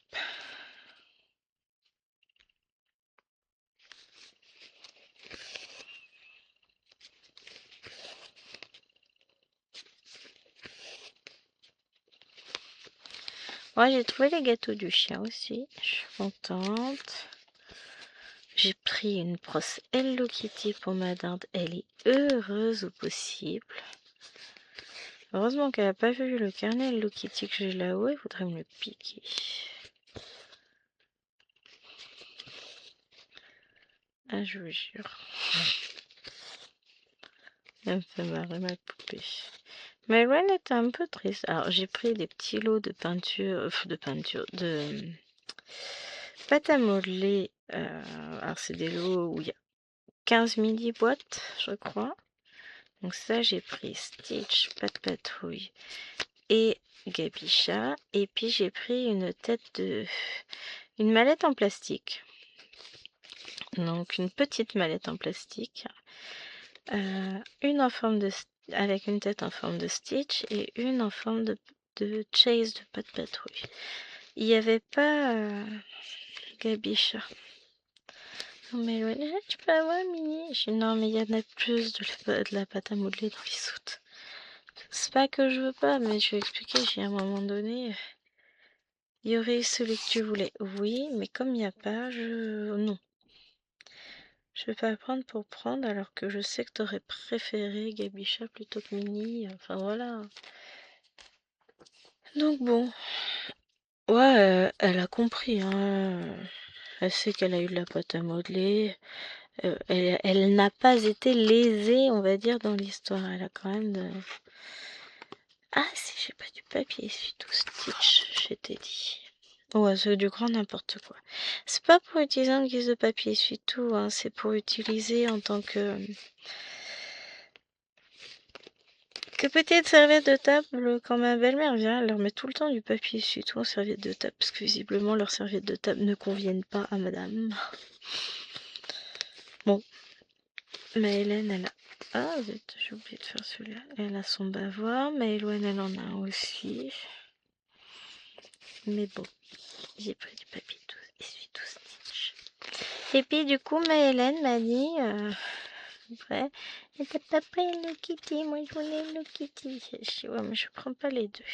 Moi, j'ai trouvé les gâteaux du chien aussi. Je suis contente. J'ai pris une brosse Hello Kitty pour ma dinde. Elle est heureuse au possible. Heureusement qu'elle n'a pas vu le carnet Hello Kitty que j'ai là-haut. Elle voudrait me le piquer. Ah, je vous jure. Elle me fait marrer, ma poupée. Mais Ren était un peu triste. Alors j'ai pris des petits lots de peinture, de pâte à modeler. Alors c'est des lots où il y a 15 mini-boîtes, je crois. Donc ça j'ai pris Stitch, Pat Patrouille et Gabicha. Et puis j'ai pris une mallette en plastique. Donc une petite mallette en plastique. Une en forme avec une tête en forme de Stitch et une en forme de Chase de Pat Patrouille. Il n'y avait pas Gabicha. Non mais ouais, tu peux avoir Mini. Je dis non mais il y en a plus de la pâte à modeler dans les soutes. C'est pas que je veux pas, mais je vais expliquer. J'ai à un moment donné, il y aurait celui que tu voulais. Oui, mais comme il n'y a pas, non. Je vais pas prendre pour prendre alors que je sais que tu aurais préféré Gabicha plutôt que Mini. Enfin voilà. Donc bon. Ouais, elle a compris, hein. Elle sait qu'elle a eu de la pâte à modeler. Elle n'a pas été lésée, on va dire, dans l'histoire. Elle a quand même de... Ah, si j'ai pas du papier essuie-tout Stitch, je t'ai dit. Ouais, c'est du grand n'importe quoi. C'est pas pour utiliser en guise de papier essuie-tout, hein, c'est pour utiliser en tant que petite serviette de table. Quand ma belle-mère vient, elle leur met tout le temps du papier essuie-tout en serviette de table, parce que visiblement leurs serviettes de table ne conviennent pas à madame. Bon, mais Hélène, elle a... Ah, zut, j'ai oublié de faire celui-là. Elle a son bavoir, mais Eloane, elle en a un aussi. Mais bon, j'ai pris du papier essuie-tout Stitch. Et puis du coup, ma Hélène m'a dit... Après, elle t'a pas pris Hello Kitty, moi je voulais Hello Kitty. Je dis, ouais, mais je prends pas les deux.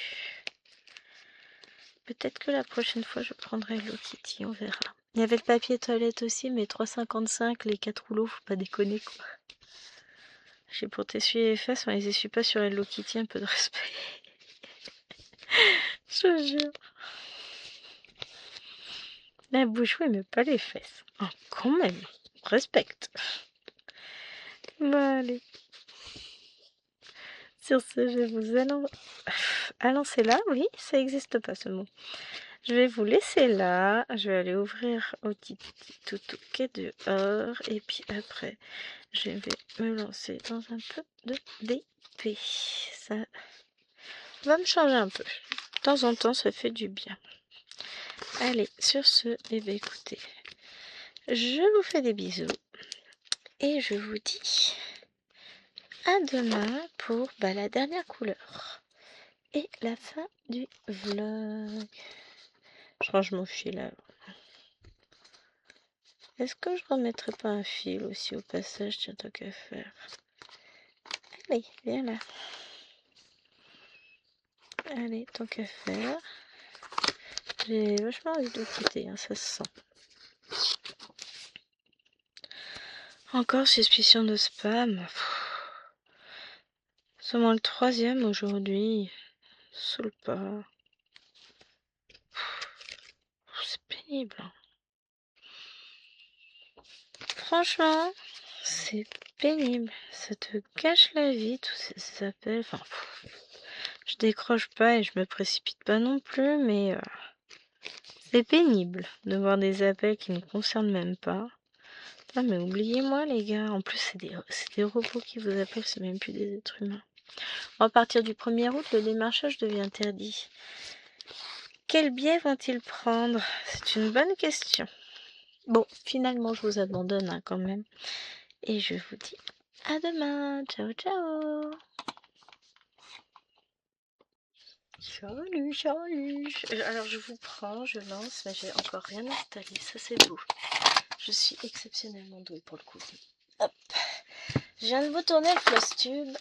Peut-être que la prochaine fois je prendrai Hello Kitty, on verra. Il y avait le papier toilette aussi, mais 3,55, les 4 rouleaux, faut pas déconner quoi. J'ai pour t'essuyer les fesses, on les essuie pas sur Hello Kitty, un peu de respect. Je te jure. La bouche, oui, mais pas les fesses. Oh, quand même, respecte. Bon, allez. Sur ce, je vais vous annoncer là. Oui, ça n'existe pas ce mot. Je vais vous laisser là. Je vais aller ouvrir au petit toutou qui est dehors. Et puis après, je vais me lancer dans un peu de DP. Ça va me changer un peu. De temps en temps, ça fait du bien. Allez, sur ce, eh bien, écoutez, je vous fais des bisous. Et je vous dis à demain pour la dernière couleur. Et la fin du vlog. Je range mon fil là. Est-ce que je remettrai pas un fil aussi au passage? Tiens, tant qu'à faire. Allez, viens là. Allez, tant qu'à faire. J'ai vachement envie de le quitter, hein, ça se sent. Encore suspicion de spam. Seulement le 3e aujourd'hui. Saoule pas. C'est pénible. Hein. Franchement, c'est pénible. Ça te gâche la vie, tous ces appels. Enfin, je décroche pas et je me précipite pas non plus, mais c'est pénible de voir des appels qui ne concernent même pas. Ah, mais oubliez-moi, les gars. En plus, c'est des robots qui vous appellent, c'est même plus des êtres humains. À partir du 1er août, le démarchage devient interdit. Quel biais vont-ils prendre? C'est une bonne question. Bon, finalement, je vous abandonne hein, quand même. Et je vous dis à demain. Ciao, ciao. Salut, salut. Alors, je vous prends, je lance, mais j'ai encore rien installé. Ça, c'est beau. Je suis exceptionnellement douée pour le coup. Hop. Je viens de vous tourner le floss tube.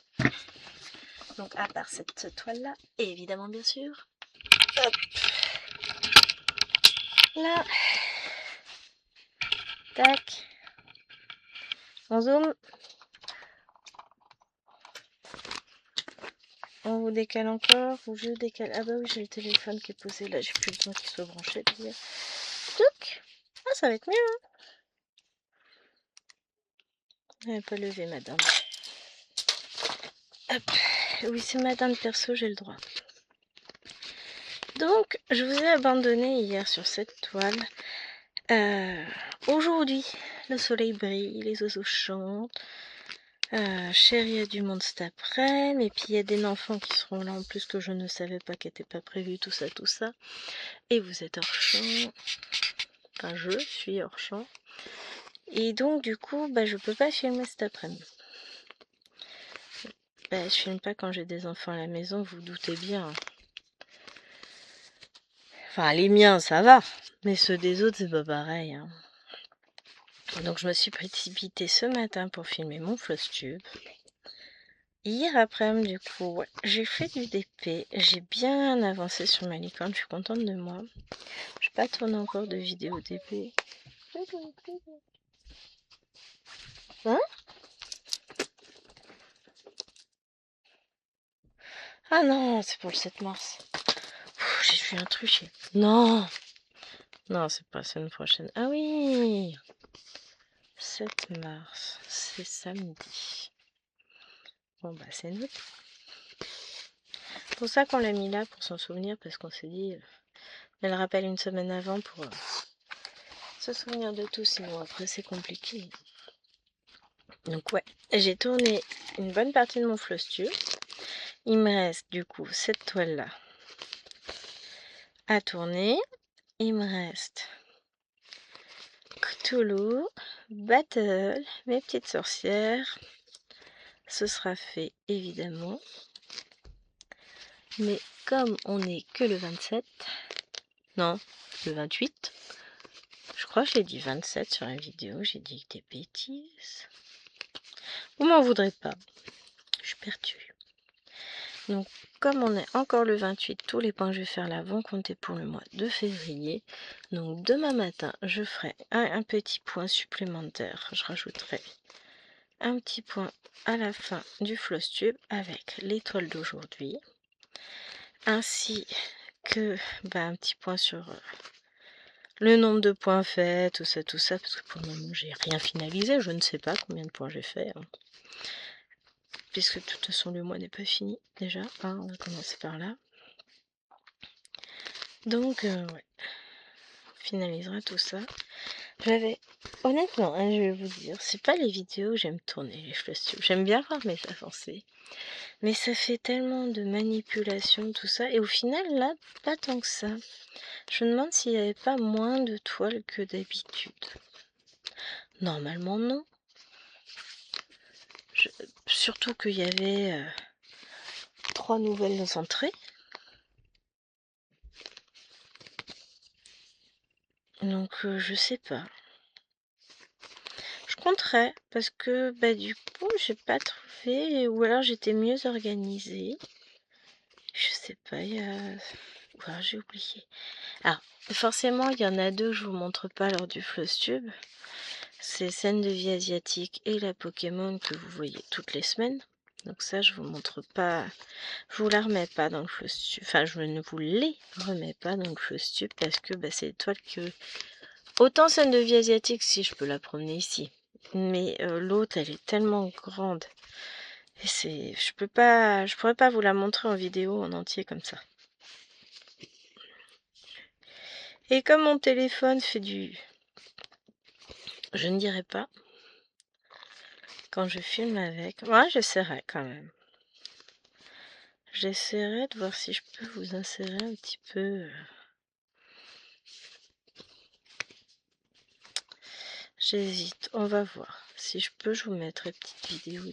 Donc, à part cette toile-là, évidemment, bien sûr. Hop. Là. Tac. On zoome. On vous décale encore, ou je décale. Ah bah oui, j'ai le téléphone qui est posé là, j'ai plus besoin qu'il soit branché d'ailleurs. Touc. Ah, ça va être mieux, hein. Elle n'a pas levé, madame. Hop. Oui, c'est madame perso, j'ai le droit. Donc, je vous ai abandonné hier sur cette toile. Aujourd'hui, le soleil brille, les oiseaux chantent. Chérie, il y a du monde cet après-midi. Et puis, il y a des enfants qui seront là en plus que je ne savais pas, qui n'était pas prévu, tout ça, tout ça. Et vous êtes hors champ. Enfin, je suis hors champ. Et donc, du coup, je peux pas filmer cet après-midi. Je filme pas quand j'ai des enfants à la maison, vous doutez bien. Enfin, les miens, ça va. Mais ceux des autres, c'est pas pareil. Hein. Donc, je me suis précipitée ce matin pour filmer mon floss-tube. Hier après-midi, du coup, ouais, j'ai fait du DP. J'ai bien avancé sur ma licorne. Je suis contente de moi. Je n'ai pas tourné encore de vidéo DP. Hein? Ah non, c'est pour le 7 mars. J'ai vu un truc. Non! Non, c'est pas la semaine prochaine. Ah oui! 7 mars, c'est samedi. Bon, c'est noté. C'est pour ça qu'on l'a mis là, pour s'en souvenir, parce qu'on s'est dit, elle rappelle une semaine avant pour se souvenir de tout, sinon après c'est compliqué. Donc ouais, j'ai tourné une bonne partie de mon floss-tube. Il me reste du coup cette toile-là à tourner. Il me reste Cthulhu, Battle, mes petites sorcières. Ce sera fait évidemment. Mais comme on n'est que le 27, non, le 28, je crois que j'ai dit 27 sur la vidéo, j'ai dit des bêtises. Vous m'en voudrez pas, je suis perturbée. Donc, comme on est encore le 28, tous les points que je vais faire là vont compter pour le mois de février. Donc, demain matin, je ferai un petit point supplémentaire. Je rajouterai un petit point à la fin du floss tube avec l'étoile d'aujourd'hui. Ainsi que un petit point sur le nombre de points faits, tout ça, parce que pour le moment, j'ai rien finalisé. Je ne sais pas combien de points j'ai fait. Hein. Puisque de toute façon, le mois n'est pas fini déjà. Hein, on va commencer par là. Donc, ouais. On finalisera tout ça. Honnêtement, hein, je vais vous dire, c'est pas les vidéos que j'aime tourner, les floss-tubes. J'aime bien voir mes avancées. Mais ça fait tellement de manipulation, tout ça. Et au final, là, pas tant que ça. Je me demande s'il n'y avait pas moins de toiles que d'habitude. Normalement, non. Surtout qu'il y avait 3 nouvelles entrées. Donc, je sais pas. Je compterai parce que du coup, j'ai pas trouvé. Ou alors j'étais mieux organisée. Je sais pas, il y a. Ou alors j'ai oublié. Alors, forcément, il y en a deux que je vous montre pas lors du floss-tube. C'est Scène de vie asiatique et la Pokémon que vous voyez toutes les semaines. Donc ça, je vous montre pas, je vous la remets pas dans le floss-tube. Enfin, je ne vous les remets pas dans le floss-tube parce que c'est l'étoile que... Autant Scène de vie asiatique, si je peux la promener ici. Mais l'autre, elle est tellement grande. Et je pourrais pas vous la montrer en vidéo en entier comme ça. Et comme mon téléphone fait du... Je ne dirais pas. Quand je filme avec... Moi, j'essaierai quand même. J'essaierai de voir si je peux vous insérer un petit peu... J'hésite, on va voir. Si je peux, je vous mettrai une petite vidéo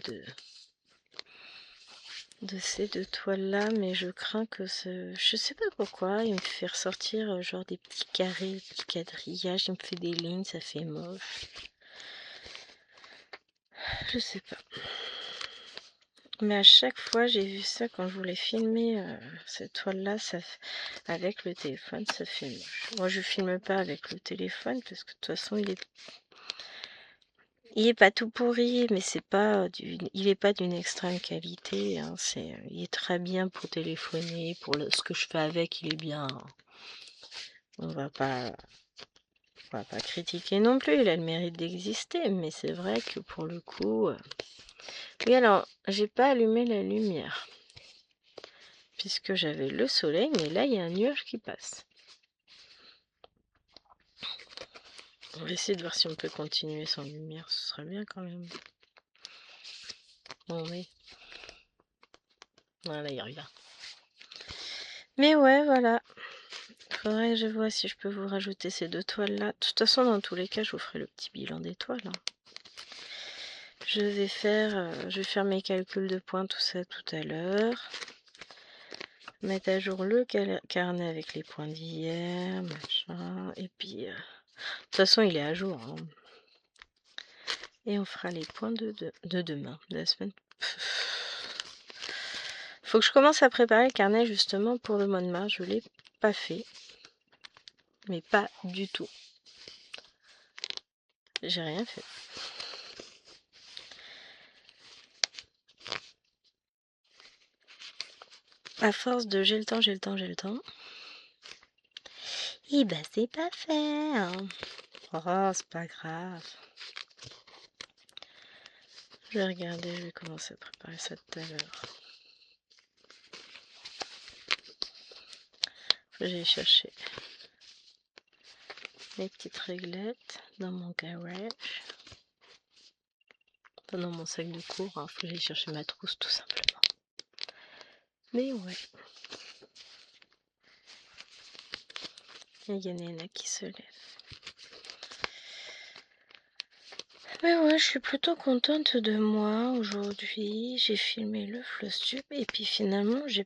de ces deux toiles-là, mais je crains que je sais pas pourquoi, il me fait ressortir genre des petits carrés, des petits quadrillages, il me fait des lignes, ça fait moche. Je sais pas. Mais à chaque fois, j'ai vu ça quand je voulais filmer cette toile-là, avec le téléphone, ça fait moche. Moi, je filme pas avec le téléphone parce que de toute façon, il est pas tout pourri, mais il est pas d'une extrême qualité. Hein, il est très bien pour téléphoner, ce que je fais avec, il est bien. On va pas critiquer non plus, il a le mérite d'exister, mais c'est vrai que pour le coup. Oui, alors, j'ai pas allumé la lumière. puisque j'avais le soleil, mais là il y a un nuage qui passe. On va essayer de voir si on peut continuer sans lumière, ce serait bien quand même. Bon, oui. Voilà, il revient. Mais ouais, voilà. Faudrait que je vois si je peux vous rajouter ces 2 toiles là. De toute façon, dans tous les cas, je vous ferai le petit bilan des toiles. Hein. Je vais faire mes calculs de points, tout ça tout à l'heure. Mettre à jour le carnet avec les points d'hier, machin. Et puis, de toute façon, il est à jour. Hein. Et on fera les points de demain, de la semaine. Faut que je commence à préparer le carnet justement pour le mois de mars. Je l'ai pas fait. Mais pas du tout. J'ai rien fait. À force de j'ai le temps. Et bah c'est pas fait. Hein. Oh, c'est pas grave. Je vais regarder, je vais commencer à préparer ça tout à l'heure. Faut que j'aille chercher mes petites réglettes dans mon garage. Dans mon sac de cours, hein. Faut que j'aille chercher ma trousse tout simplement. Mais ouais. Il y en a qui se lèvent. Mais ouais, je suis plutôt contente de moi aujourd'hui. J'ai filmé le Flosstube et puis finalement, j'ai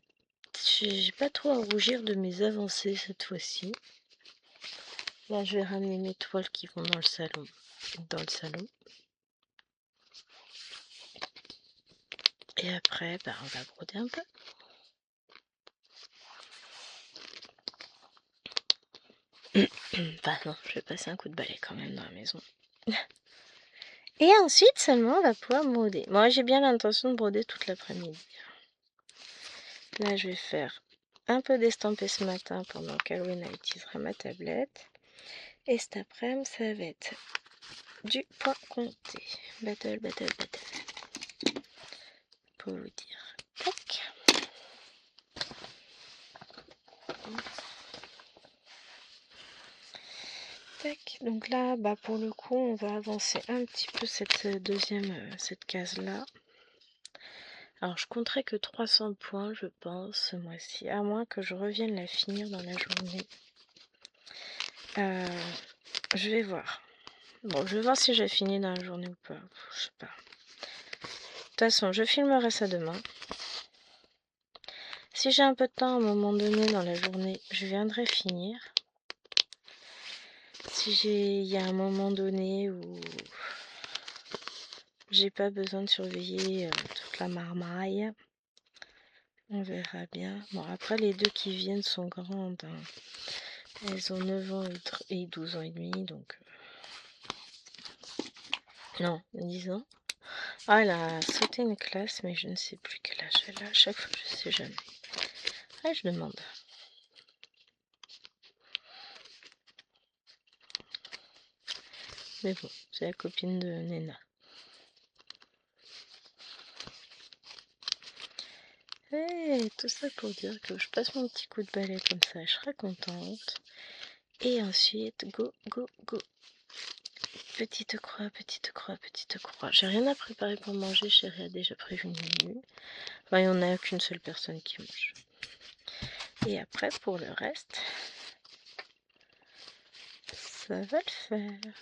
pas trop à rougir de mes avancées cette fois-ci. Là, je vais ramener mes toiles qui vont dans le salon. Et après, bah, on va broder un peu. Bah non, je vais passer un coup de balai quand même dans la maison. Et ensuite seulement on va pouvoir broder. Moi j'ai bien l'intention de broder toute l'après-midi. Là je vais faire un peu d'estampé ce matin pendant qu'Alwena utilisera ma tablette. Et cet après-midi ça va être du point compté. Battle. Pour vous dire. Tac. Tac. Donc là, bah pour le coup, on va avancer un petit peu cette case là. Alors je compterai que 300 points je pense ce mois-ci, à moins que je revienne la finir dans la journée. Je vais voir. Bon, je vais voir si j'ai fini dans la journée ou pas. Je sais pas. De toute façon, je filmerai ça demain. Si j'ai un peu de temps à un moment donné dans la journée, je viendrai finir. Si il y a un moment donné où j'ai pas besoin de surveiller toute la marmaille, on verra bien. Bon, après, les 2 qui viennent sont grandes. Hein. Elles ont 9 ans et 12 ans et demi, donc... Non, 10 ans. Ah, elle a sauté une classe, mais je ne sais plus quel âge elle a. À chaque fois, je sais jamais. Ah, je demande. Mais bon, c'est la copine de Nena. Et tout ça pour dire que je passe mon petit coup de balai comme ça, je serai contente. Et ensuite, go. Petite croix. J'ai rien à préparer pour manger, chérie a déjà prévu une menu. Enfin, il n'y en a qu'une seule personne qui mange. Et après, pour le reste, ça va le faire.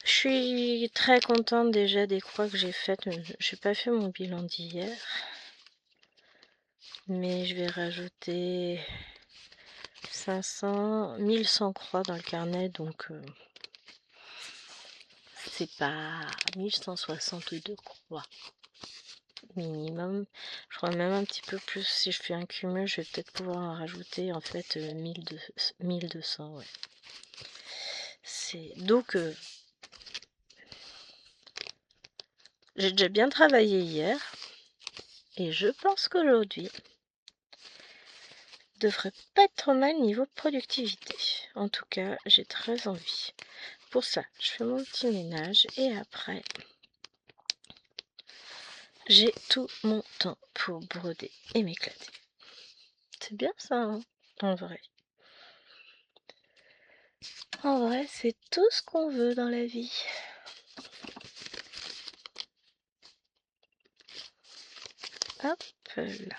Je suis très contente déjà des croix que j'ai faites. J'ai pas fait mon bilan d'hier. Mais je vais rajouter 1100 croix dans le carnet. Donc c'est pas 1162 croix minimum. Je crois même un petit peu plus. Si je fais un cumul, je vais peut-être pouvoir en rajouter en fait 1200. Ouais. Donc j'ai déjà bien travaillé hier. Et je pense qu'aujourd'hui devrait pas être trop mal niveau productivité. En tout cas, j'ai très envie. Pour ça, je fais mon petit ménage et après, j'ai tout mon temps pour broder et m'éclater. C'est bien ça, hein, en vrai. En vrai, c'est tout ce qu'on veut dans la vie. Hop là.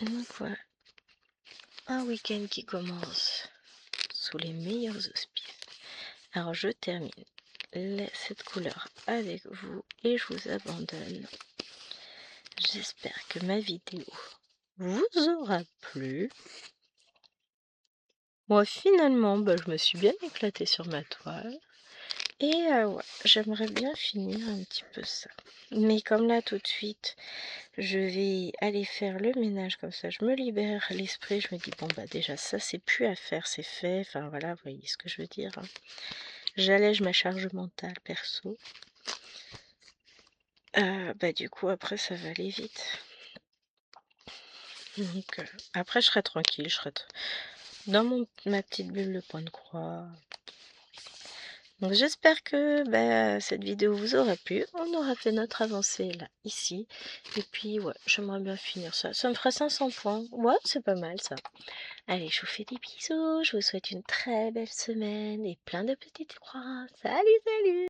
Donc voilà, un week-end qui commence sous les meilleurs auspices. Alors je termine cette couleur avec vous et je vous abandonne. J'espère que ma vidéo vous aura plu. Moi finalement, je me suis bien éclatée sur ma toile. Et ouais, j'aimerais bien finir un petit peu ça. Mais comme là tout de suite, je vais aller faire le ménage comme ça, je me libère l'esprit, je me dis bon déjà ça c'est plus à faire, c'est fait, enfin voilà, vous voyez ce que je veux dire, hein. J'allège ma charge mentale perso. Du coup après ça va aller vite. Donc après je serai tranquille, je serai dans ma petite bulle de point de croix. Donc j'espère que cette vidéo vous aura plu. On aura fait notre avancée là, ici. Et puis ouais, j'aimerais bien finir ça. Ça me fera 500 points. Ouais, c'est pas mal ça. Allez, je vous fais des bisous. Je vous souhaite une très belle semaine et plein de petites croix. Salut, salut!